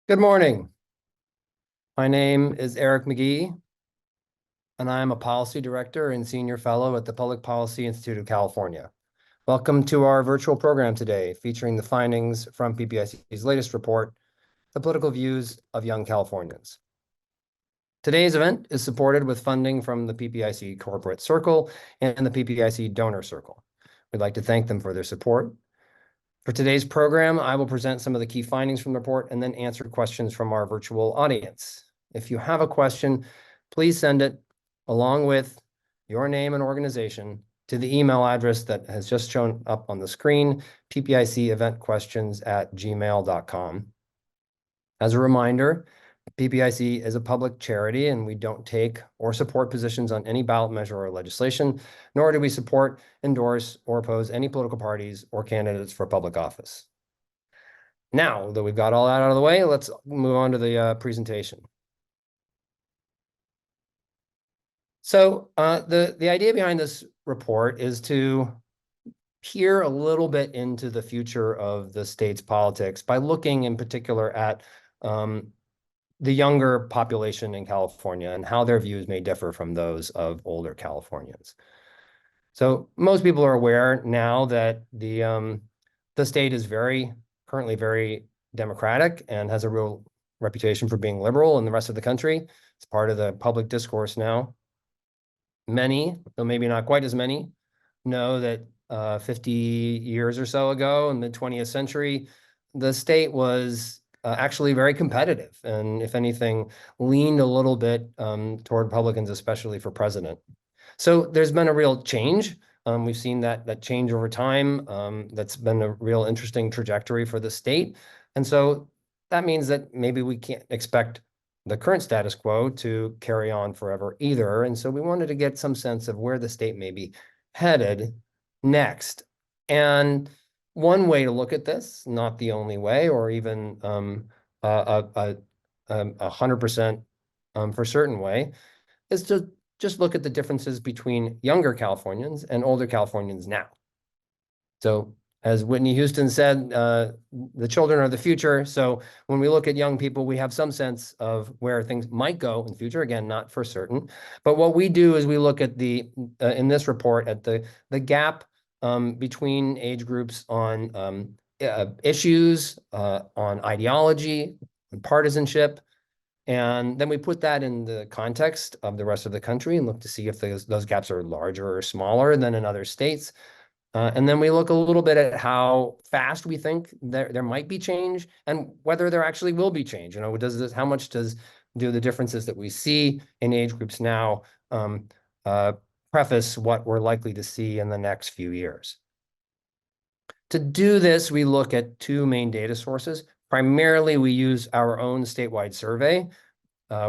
Good morning. My name is Eric McGhee, and I'm a policy director and senior fellow at the Public Policy Institute of California. Welcome to our virtual program today, featuring the findings from PPIC's latest report, The Political Views of Young Californians. Today's event is supported with funding from the PPIC Corporate Circle and the PPIC Donor Circle. We'd like to thank them for their support. For today's program, I will present some of the key findings from the report and then answer questions from our virtual audience. If you have a question, please send it along with your name and organization to the email address that has just shown up on the screen, ppiceventquestions@gmail.com. As a reminder, PPIC is a public charity, and we don't take or support positions on any ballot measure or legislation, nor do we support, endorse, or oppose any political parties or candidates for public office. Now that we've got all that out of the way, let's move on to the presentation. So the idea behind this report is to peer a little bit into the future of the state's politics by looking in particular at the younger population in California and how their views may differ from those of older Californians. So most people are aware now that the state is currently very democratic and has a real reputation for being liberal in the rest of the country. It's part of the public discourse now. Many, though maybe not quite as many, know that 50 years or so ago in the 20th century, the state was actually very competitive, and if anything, leaned a little bit toward Republicans, especially for president. So there's been a real change. We've seen that change over time. That's been a real interesting trajectory for the state. And so that means that maybe we can't expect the current status quo to carry on forever either. And so we wanted to get some sense of where the state may be headed next. And one way to look at this, not the only way, or even 100% for certain way, is to just look at the differences between younger Californians and older Californians now. So as Whitney Houston said, the children are the future. So when we look at young people, we have some sense of where things might go in the future. Again, not for certain. But what we do is we look at in this report at the gap between age groups on issues, on ideology, on partisanship. And then we put that in the context of the rest of the country and look to see if those gaps are larger or smaller than in other states. And then we look a little bit at how fast we think there might be change and whether there actually will be change. How much do the differences that we see in age groups now preface what we're likely to see in the next few years? To do this, we look at two main data sources. Primarily, we use our own statewide survey,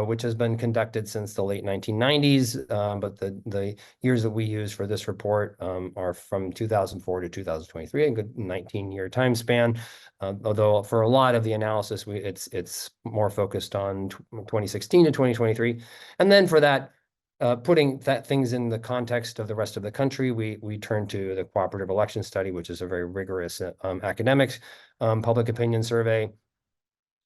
which has been conducted since the late 1990s, but the years that we use for this report are from 2004 to 2023, a good 19-year time span. Although for a lot of the analysis, it's more focused on 2016 to 2023. And then for that, putting things in the context of the rest of the country, we turn to the Cooperative Election Study, which is a very rigorous academic public opinion survey,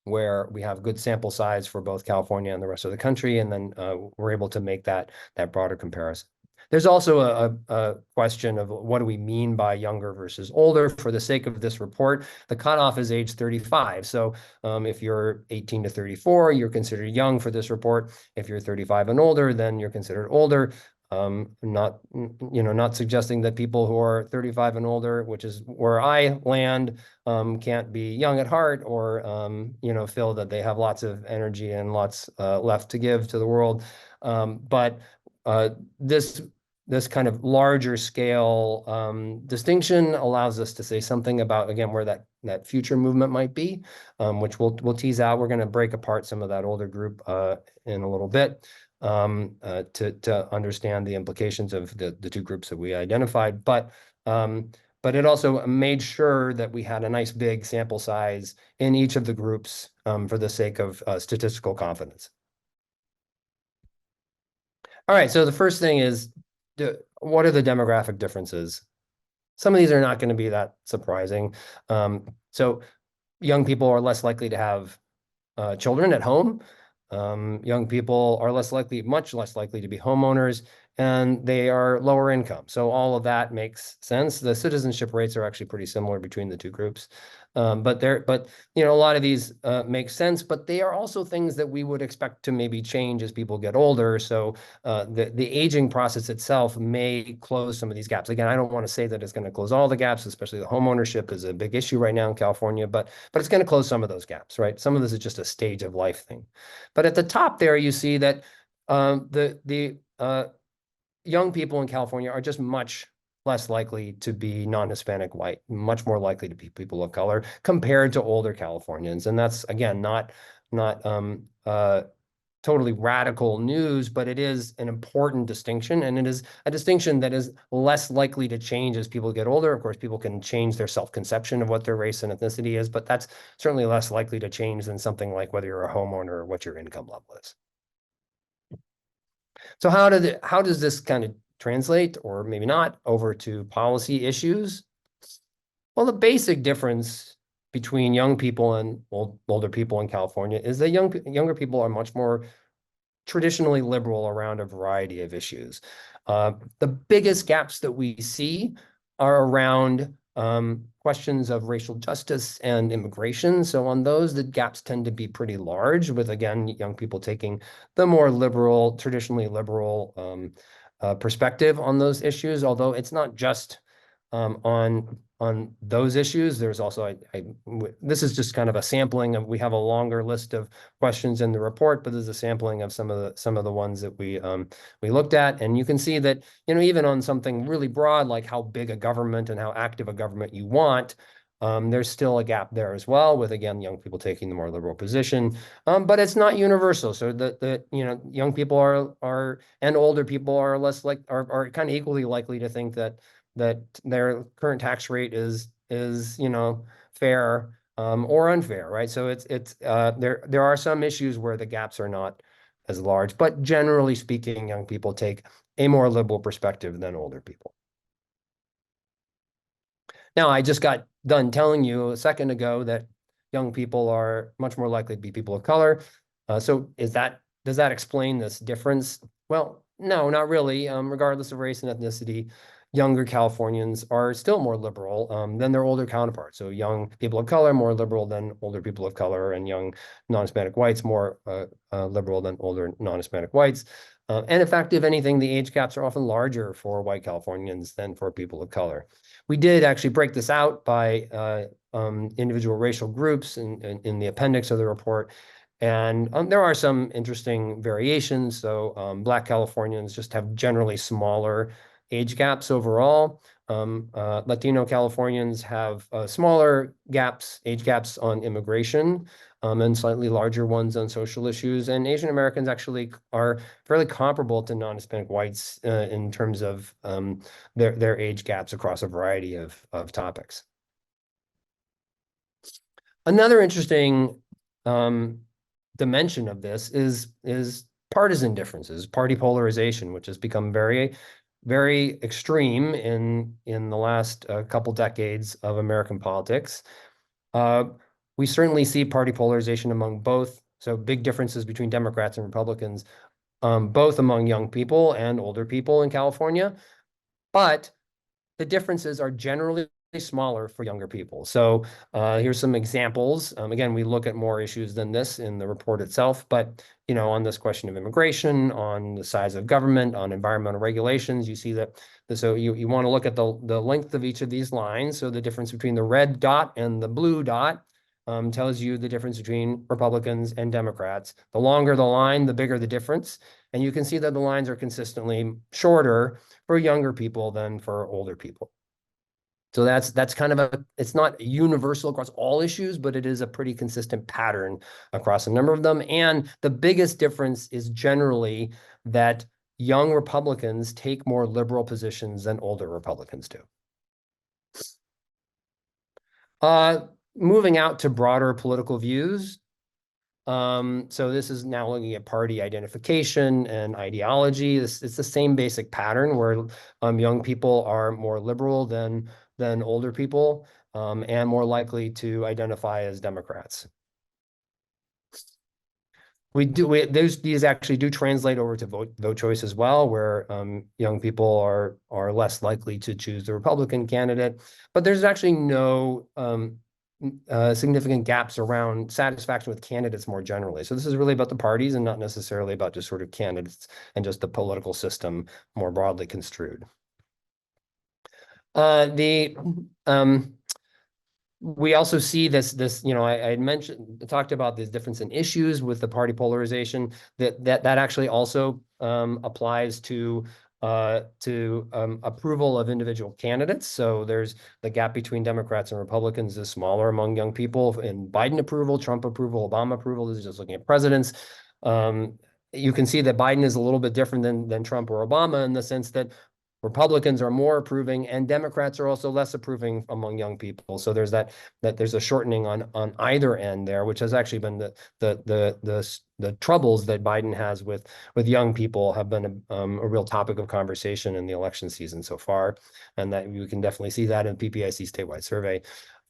where we have good sample size for both California and the rest of the country, and then we're able to make that broader comparison. There's also a question of what do we mean by younger versus older. For the sake of this report, the cutoff is age 35. So if you're 18 to 34, you're considered young for this report. If you're 35 and older, then you're considered older. Not suggesting that people who are 35 and older, which is where I land, can't be young at heart or feel that they have lots of energy and lots left to give to the world. But this kind of larger scale distinction allows us to say something about, again, where that future movement might be, which we'll tease out. We're going to break apart some of that older group in a little bit to understand the implications of the two groups that we identified. But it also made sure that we had a nice big sample size in each of the groups for the sake of statistical confidence. All right, so the first thing is, what are the demographic differences? Some of these are not going to be that surprising. So young people are less likely to have children at home. Young people are much less likely to be homeowners, and they are lower income. So all of that makes sense. The citizenship rates are actually pretty similar between the two groups. But a lot of these make sense, but they are also things that we would expect to maybe change as people get older. So the aging process itself may close some of these gaps. Again, I don't want to say that it's going to close all the gaps, especially the homeownership is a big issue right now in California, but it's going to close some of those gaps, right? Some of this is just a stage of life thing. But at the top there, you see that the young people in California are just much less likely to be non-Hispanic white, much more likely to be people of color compared to older Californians. And that's, again, not totally radical news, but it is an important distinction. And it is a distinction that is less likely to change as people get older. Of course, people can change their self-conception of what their race and ethnicity is, but that's certainly less likely to change than something like whether you're a homeowner or what your income level is. So how does this kind of translate, or maybe not, over to policy issues? Well, the basic difference between young people and older people in California is that younger people are much more traditionally liberal around a variety of issues. The biggest gaps that we see are around questions of racial justice and immigration. So on those, the gaps tend to be pretty large, with, again, young people taking the more liberal, traditionally liberal perspective on those issues, although it's not just on those issues. There's also, this is just kind of a sampling of, we have a longer list of questions in the report, but this is a sampling of some of the ones that we looked at. And you can see that, even on something really broad, like how big a government and how active a government you want, there's still a gap there as well, with, again, young people taking the more liberal position. But it's not universal. So young people are and older people are are kind of equally likely to think that their current tax rate is fair or unfair, right? So there are some issues where the gaps are not as large, but generally speaking, young people take a more liberal perspective than older people. Now, I just got done telling you a second ago that young people are much more likely to be people of color. So does that explain this difference? Well, no, not really. Regardless of race and ethnicity, younger Californians are still more liberal than their older counterparts. So young people of color more liberal than older people of color, and young non-Hispanic whites more liberal than older non-Hispanic whites. And in fact, if anything, the age gaps are often larger for white Californians than for people of color. We did actually break this out by individual racial groups in the appendix of the report. And there are some interesting variations. So Black Californians just have generally smaller age gaps overall. Latino Californians have smaller age gaps on immigration, and slightly larger ones on social issues. And Asian Americans actually are fairly comparable to non-Hispanic whites in terms of their age gaps across a variety of topics. Another interesting dimension of this is partisan differences, party polarization, which has become very, very extreme in the last couple decades of American politics. We certainly see party polarization among both, so big differences between Democrats and Republicans, both among young people and older people in California. But the differences are generally smaller for younger people. So here's some examples. Again, we look at more issues than this in the report itself, but on this question of immigration, on the size of government, on environmental regulations, you see that. So you want to look at the length of each of these lines. So the difference between the red dot and the blue dot tells you the difference between Republicans and Democrats. The longer the line, the bigger the difference. And you can see that the lines are consistently shorter for younger people than for older people. So that's kind of it's not universal across all issues, but it is a pretty consistent pattern across a number of them. And the biggest difference is generally that young Republicans take more liberal positions than older Republicans do. Moving out to broader political views. So this is now looking at party identification and ideology. It's the same basic pattern where young people are more liberal than older people and more likely to identify as Democrats. These actually do translate over to vote choice as well, where young people are less likely to choose the Republican candidate. But there's actually no significant gaps around satisfaction with candidates more generally. So this is really about the parties and not necessarily about just sort of candidates and just the political system more broadly construed. We also see this, I talked about this difference in issues with the party polarization that actually also applies to approval of individual candidates. So there's the gap between Democrats and Republicans is smaller among young people. In Biden approval, Trump approval, Obama approval, this is just looking at presidents. You can see that Biden is a little bit different than Trump or Obama in the sense that Republicans are more approving and Democrats are also less approving among young people. So there's there's a shortening on either end there, which has actually been the troubles that Biden has with young people have been a real topic of conversation in the election season so far. And that you can definitely see that in PPIC statewide survey.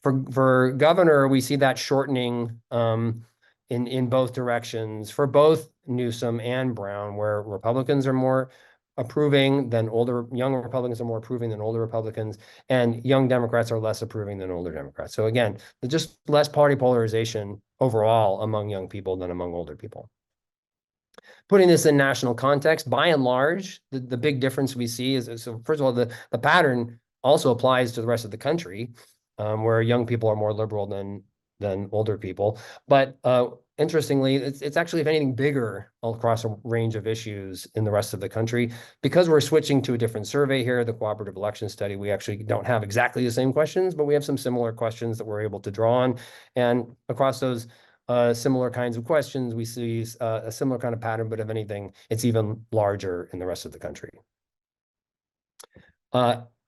For governor, we see that shortening in both directions for both Newsom and Brown, where Republicans are more approving than young Republicans are more approving than older Republicans, and young Democrats are less approving than older Democrats. So again, just less party polarization overall among young people than among older people. Putting this in national context, by and large, the big difference we see is, so first of all, the pattern also applies to the rest of the country, where young people are more liberal than older people. But interestingly, it's actually, if anything, bigger across a range of issues in the rest of the country. Because we're switching to a different survey here, the cooperative election study, we actually don't have exactly the same questions, but we have some similar questions that we're able to draw on. And across those similar kinds of questions, we see a similar kind of pattern, but if anything, it's even larger in the rest of the country.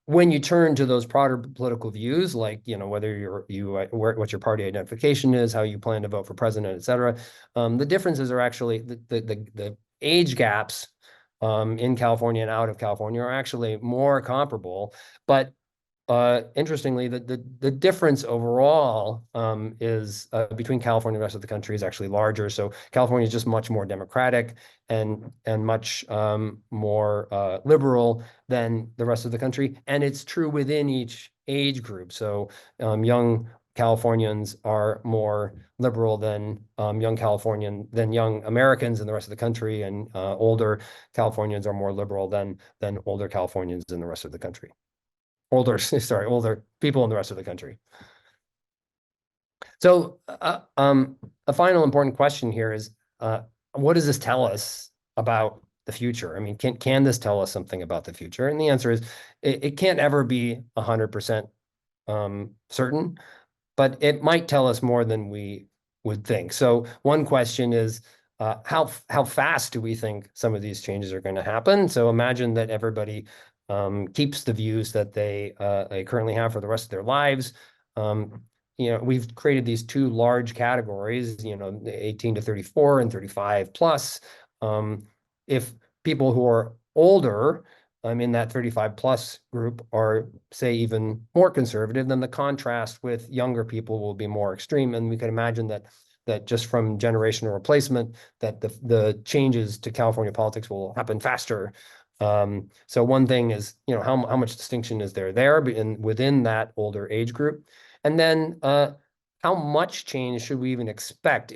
When you turn to those broader political views, like, whether what your party identification is, how you plan to vote for president, et cetera, the differences are actually the age gaps in California and out of California are actually more comparable. But interestingly, the difference overall is between California and the rest of the country is actually larger. So California is just much more democratic and much more liberal than the rest of the country. And it's true within each age group. So young Californians are more liberal than young Americans in the rest of the country, and older Californians are more liberal than older Californians in the rest of the country. Older people in the rest of the country. So a final important question here is, what does this tell us about the future? I mean, can this tell us something about the future? And the answer is, it can't ever be 100% certain, but it might tell us more than we would think. So one question is, how fast do we think some of these changes are going to happen? So imagine that everybody keeps the views that they currently have for the rest of their lives. We've created these two large categories, 18 to 34 and 35 plus. If people who are older in that 35 plus group are, say, even more conservative, then the contrast with younger people will be more extreme. And we can imagine that just from generational replacement, that the changes to California politics will happen faster. So one thing is, how much distinction is there within that older age group? And then how much change should we even expect?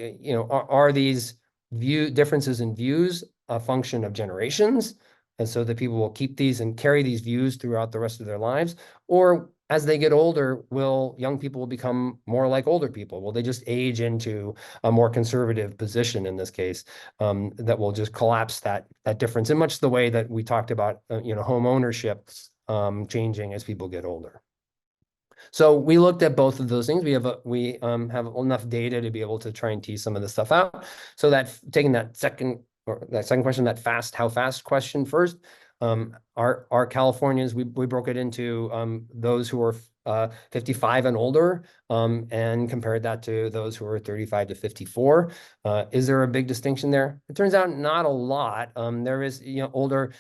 Are these differences in views a function of generations? And so that people will keep these and carry these views throughout the rest of their lives? Or as they get older, will young people become more like older people? Will they just age into a more conservative position in this case that will just collapse that difference in much the way that we talked about, home ownership changing as people get older? So we looked at both of those things. We have enough data to be able to try and tease some of this stuff out. So that taking that second question, how fast question first, our Californians, we broke it into those who are 55 and older, and compared that to those who are 35 to 54. Is there a big distinction there? It turns out not a lot. There is, older,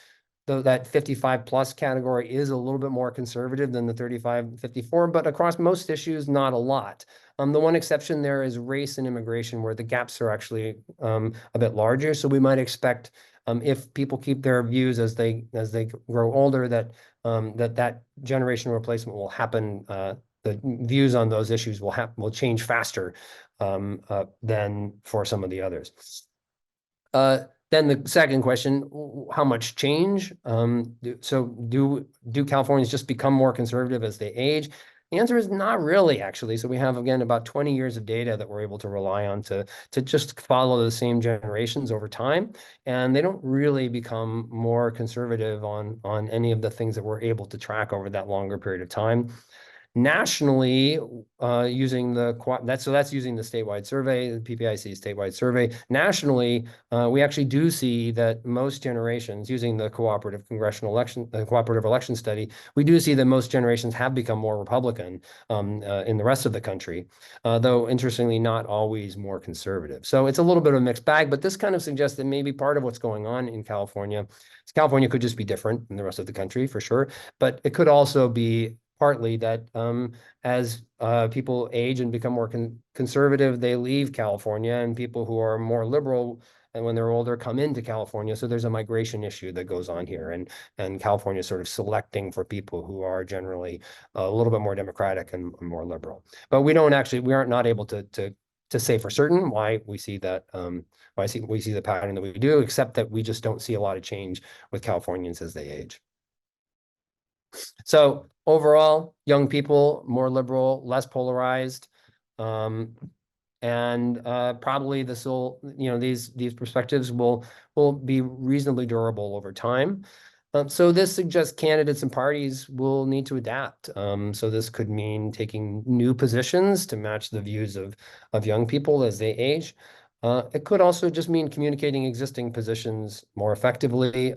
though that 55 plus category is a little bit more conservative than the 35 54, but across most issues, not a lot. The one exception there is race and immigration, where the gaps are actually a bit larger. So we might expect if people keep their views as they grow older, that that generational replacement will happen. The views on those issues will change faster than for some of the others. Then the second question, how much change? Do Californians just become more conservative as they age? The answer is not really, actually. So we have, again, about 20 years of data that we're able to rely on to just follow the same generations over time. And they don't really become more conservative on any of the things that we're able to track over that longer period of time. Nationally, using that's using the statewide survey, the PPIC statewide survey. Nationally, we actually do see that most generations, using the cooperative election study, we do see that most generations have become more Republican in the rest of the country, though interestingly not always more conservative. So it's a little bit of a mixed bag, but this kind of suggests that maybe part of what's going on in California could just be different than the rest of the country for sure, but it could also be partly that as people age and become more conservative, they leave California, and people who are more liberal and when they're older come into California. So there's a migration issue that goes on here, and California is sort of selecting for people who are generally a little bit more democratic and more liberal. But we aren't not able to say for certain why we see that we see the pattern that we do, except that we just don't see a lot of change with Californians as they age. So overall, young people, more liberal, less polarized, and probably these perspectives will be reasonably durable over time. So this suggests candidates and parties will need to adapt. So this could mean taking new positions to match the views of young people as they age. It could also just mean communicating existing positions more effectively.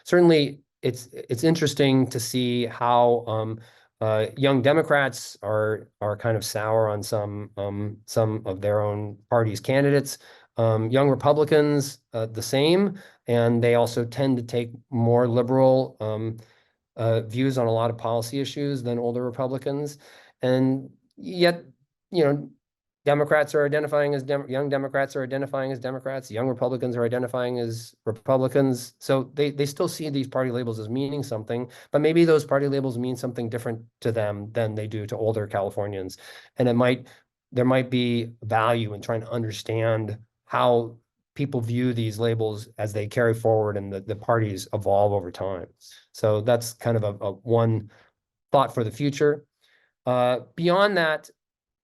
Certainly, it's interesting to see how young Democrats are kind of sour on some of their own party's candidates. Young Republicans, the same, and they also tend to take more liberal views on a lot of policy issues than older Republicans. And yet, Democrats are identifying as young Democrats are identifying as Democrats. Young Republicans are identifying as Republicans. So they still see these party labels as meaning something, but maybe those party labels mean something different to them than they do to older Californians. And there might be value in trying to understand how people view these labels as they carry forward and the parties evolve over time. So that's kind of a one thought for the future. Beyond that,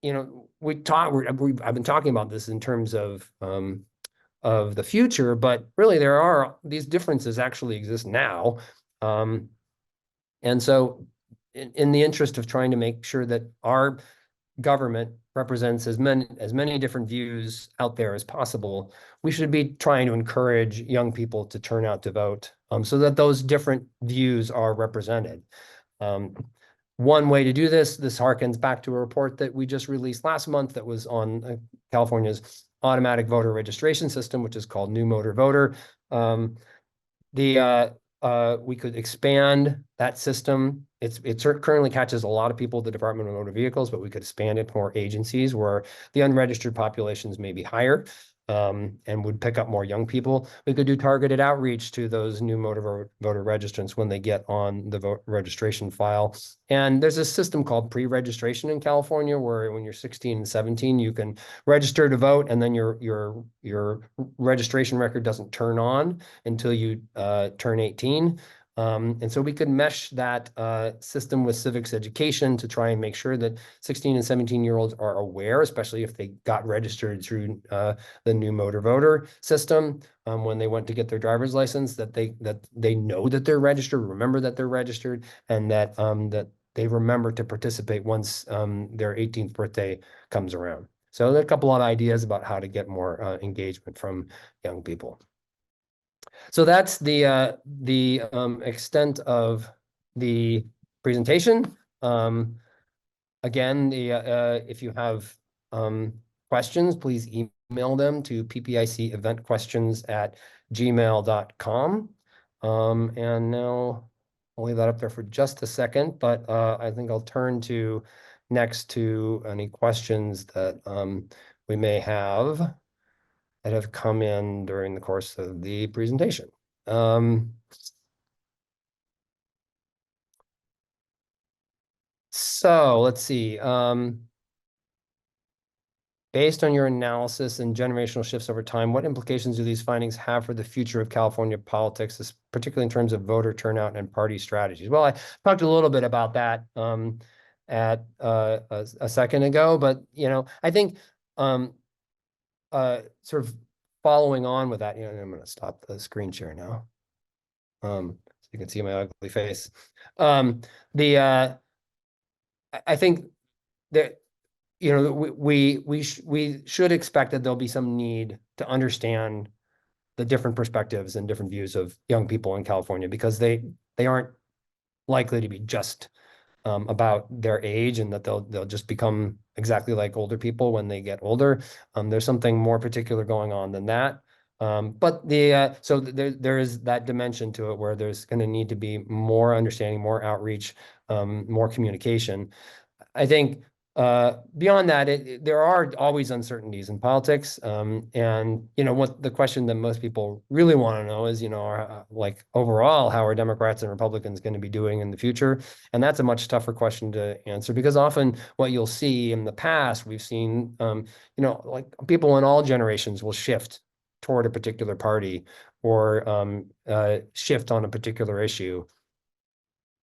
I've been talking about this in terms of the future, but really these differences actually exist now. And so in the interest of trying to make sure that our government represents as many different views out there as possible, we should be trying to encourage young people to turn out to vote so that those different views are represented. One way to do this harkens back to a report that we just released last month that was on California's automatic voter registration system, which is called New Motor Voter. We could expand that system. It currently catches a lot of people at the Department of Motor Vehicles, but we could expand it to more agencies where the unregistered populations may be higher. And would pick up more young people. We could do targeted outreach to those new motor voter registrants when they get on the voter registration file. And there's a system called pre-registration in California where when you're 16 and 17, you can register to vote, and then your registration record doesn't turn on until you turn 18. And so we could mesh that system with civics education to try and make sure that 16 and 17-year-olds are aware, especially if they got registered through the new motor voter system when they went to get their driver's license, that they know that they're registered, remember that they're registered, and that they remember to participate once their 18th birthday comes around. So there are a couple of ideas about how to get more engagement from young people. So that's the extent of the presentation. Again, if you have questions, please email them to ppiceventquestions@gmail.com. And now I'll leave that up there for just a second, but I think I'll turn to next to any questions that we may have that have come in during the course of the presentation. So let's see. Based on your analysis and generational shifts over time, what implications do these findings have for the future of California politics, particularly in terms of voter turnout and party strategies? Well, I talked a little bit about that at a second ago, but I think sort of following on with that, I'm going to stop the screen share now, so you can see my ugly face. I think that we should expect that there'll be some need to understand the different perspectives and different views of young people in California, because they aren't likely to be just about their age, and that they'll just become exactly like older people when they get older. There's something more particular going on than that. But so there is that dimension to it where there's going to need to be more understanding, more outreach, more communication. I think beyond that, there are always uncertainties in politics. And what the question that most people really want to know is, like overall, how are Democrats and Republicans going to be doing in the future? And that's a much tougher question to answer, because often what you'll see in the past, we've seen, like people in all generations will shift toward a particular party or shift on a particular issue.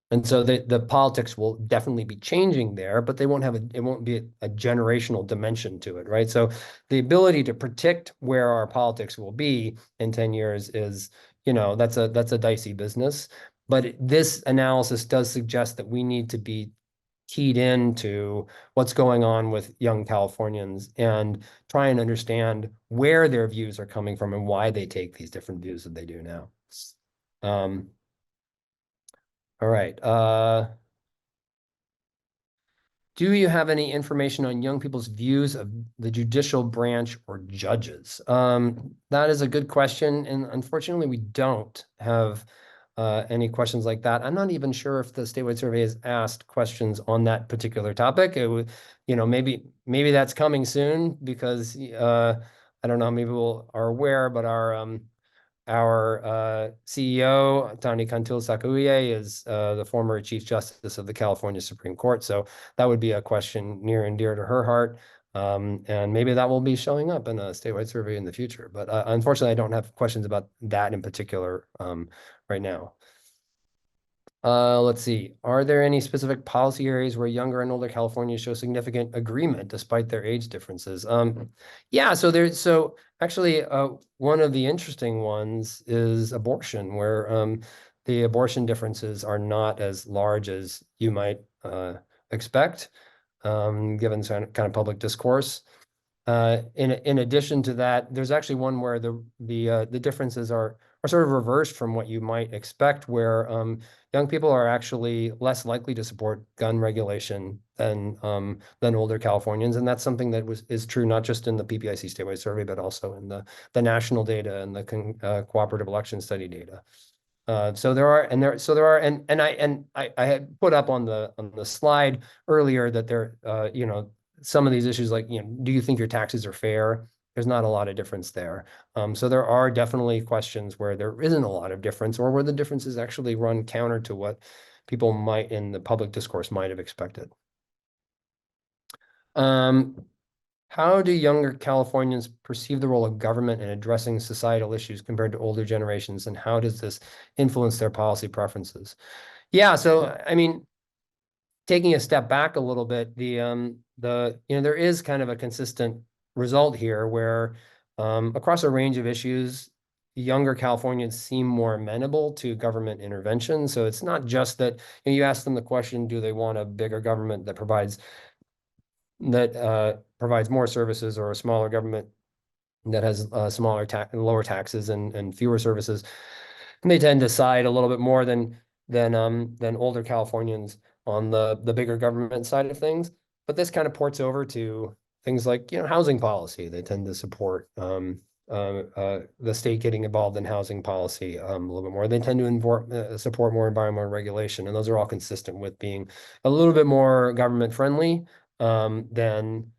And so the politics will definitely be changing there, but it won't be a generational dimension to it, right? So the ability to predict where our politics will be in 10 years is, that's a dicey business. But this analysis does suggest that we need to be keyed into what's going on with young Californians and try and understand where their views are coming from and why they take these different views that they do now. All right. Do you have any information on young people's views of the judicial branch or judges? That is a good question, and unfortunately, we don't have any questions like that. I'm not even sure if the statewide survey has asked questions on that particular topic. It would, maybe that's coming soon, because I don't know how many people are aware, but our CEO, Tani Kantul Sakuye, is the former Chief Justice of the California Supreme Court. So that would be a question near and dear to her heart. And maybe that will be showing up in a statewide survey in the future. But unfortunately, I don't have questions about that in particular right now. Let's see. Are there any specific policy areas where younger and older Californians show significant agreement despite their age differences? Yeah, so actually one of the interesting ones is abortion, where the abortion differences are not as large as you might expect, given kind of public discourse. In addition to that, there's actually one where the differences are sort of reversed from what you might expect, where young people are actually less likely to support gun regulation than older Californians, and that's something that is true not just in the PPIC statewide survey, but also in the national data and the cooperative election study data. So there are, and I had put up on the slide earlier that there, some of these issues, like, do you think your taxes are fair? There's not a lot of difference there. So there are definitely questions where there isn't a lot of difference, or where the differences actually run counter to what people might in the public discourse might have expected. How do younger Californians perceive the role of government in addressing societal issues compared to older generations, and how does this influence their policy preferences? Yeah, so I mean, taking a step back a little bit, there is kind of a consistent result here where across a range of issues, younger Californians seem more amenable to government intervention. So it's not just that you ask them the question, do they want a bigger government that provides more services, or a smaller government that has lower taxes and fewer services? And they tend to side a little bit more than older Californians on the bigger government side of things. But this kind of ports over to things like housing policy. They tend to support the state getting involved in housing policy a little bit more. They tend to support more environmental regulation, and those are all consistent with being a little bit more government friendly than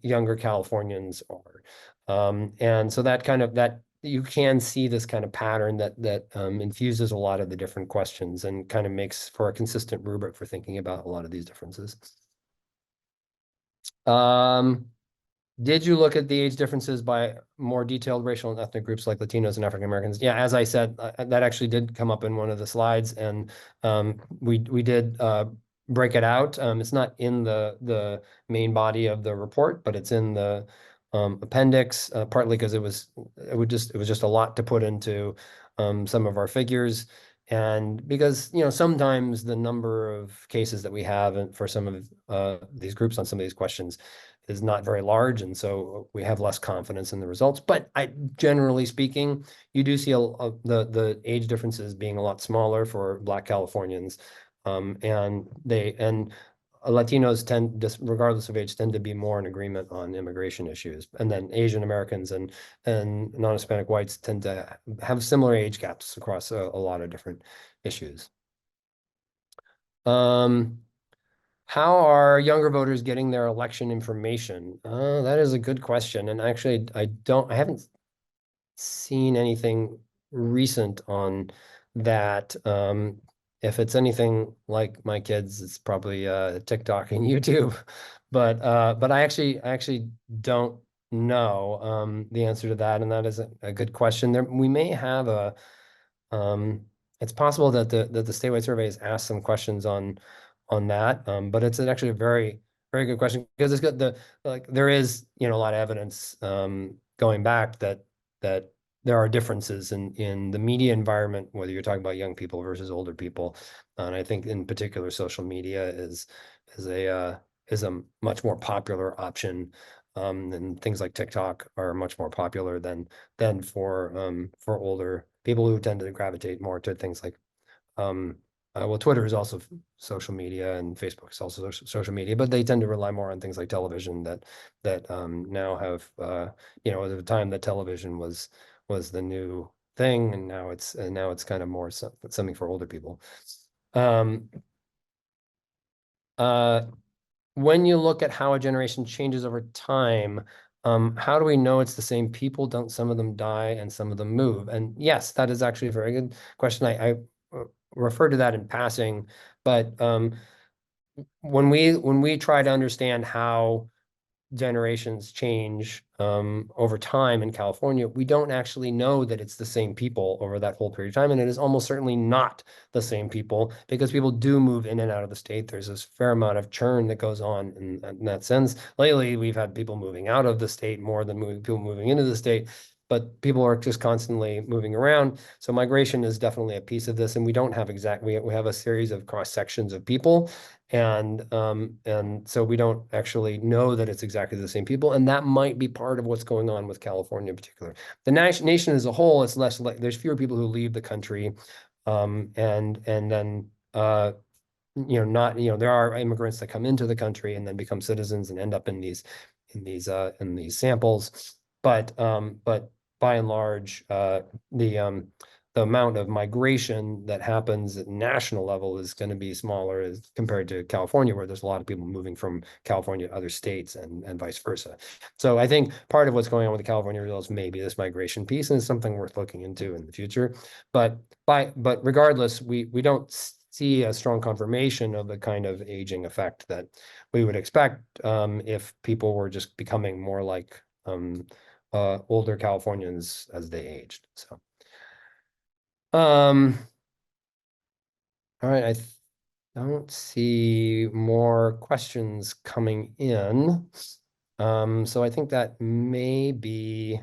younger Californians are. And so that you can see this kind of pattern that infuses a lot of the different questions and kind of makes for a consistent rubric for thinking about a lot of these differences. Did you look at the age differences by more detailed racial and ethnic groups like Latinos and African Americans? Yeah, as I said, that actually did come up in one of the slides, and we did break it out. It's not in the main body of the report, but it's in the appendix, partly because it was just a lot to put into some of our figures. And because, sometimes the number of cases that we have for some of these groups on some of these questions is not very large, and so we have less confidence in the results. But generally speaking, you do see the age differences being a lot smaller for Black Californians, and Latinos regardless of age, tend to be more in agreement on immigration issues, and then Asian Americans and non-Hispanic whites tend to have similar age gaps across a lot of different issues. How are younger voters getting their election information? That is a good question. And actually, I haven't seen anything recent on that. If it's anything like my kids, it's probably TikTok and YouTube. But I actually don't know the answer to that, and that is a good question. We may have it's possible that the statewide survey has asked some questions on that, but it's actually a very, very good question, because it's got there is a lot of evidence going back that there are differences in the media environment, whether you're talking about young people versus older people, and I think in particular social media is a much more popular option, and things like TikTok are much more popular than for older people who tend to gravitate more to things like well, Twitter is also social media, and Facebook is also social media, but they tend to rely more on things like television that now have at the time that television was the new thing, and now it's kind of more something for older people. When you look at how a generation changes over time, how do we know it's the same people? Don't some of them die and some of them move? And yes, that is actually a very good question. I refer to that in passing, but when we try to understand how generations change over time in California, we don't actually know that it's the same people over that whole period of time. And it is almost certainly not the same people, because people do move in and out of the state. There's this fair amount of churn that goes on in that sense. Lately, we've had people moving out of the state more than people moving into the state, but people are just constantly moving around. So migration is definitely a piece of this, and we don't have we have a series of cross sections of people, and so we don't actually know that it's exactly the same people, and that might be part of what's going on with California in particular. The nation as a whole, it's less like there's fewer people who leave the country, and then not there are immigrants that come into the country and then become citizens and end up in these samples, but by and large, the amount of migration that happens at national level is going to be smaller as compared to California, where there's a lot of people moving from California to other states and vice versa. So I think part of what's going on with the California results may be this migration piece, and it's something worth looking into in the future. But regardless, we don't see a strong confirmation of the kind of aging effect that we would expect if people were just becoming more like older Californians as they aged. So, all right, I don't see more questions coming in. So I think that may be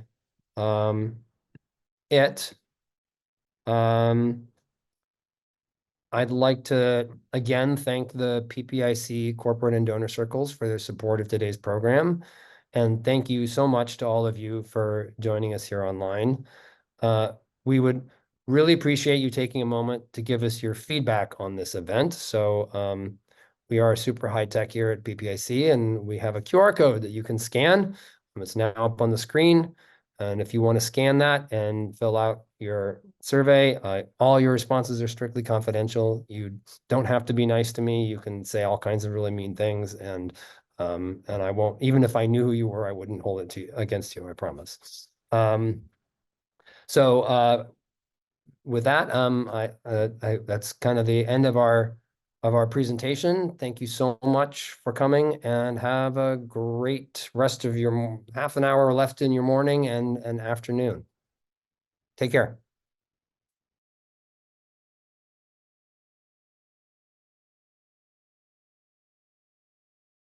it. I'd like to again thank the PPIC corporate and donor circles for their support of today's program. And thank you so much to all of you for joining us here online. We would really appreciate you taking a moment to give us your feedback on this event. So we are super high tech here at PPIC, and we have a QR code that you can scan. It's now up on the screen. And if you want to scan that and fill out your survey, all your responses are strictly confidential. You don't have to be nice to me. You can say all kinds of really mean things, and I won't, even if I knew who you were, I wouldn't hold it against you, I promise. So with that, that's kind of the end of our presentation. Thank you so much for coming, and have a great rest of your half an hour left in your morning and afternoon. Take care.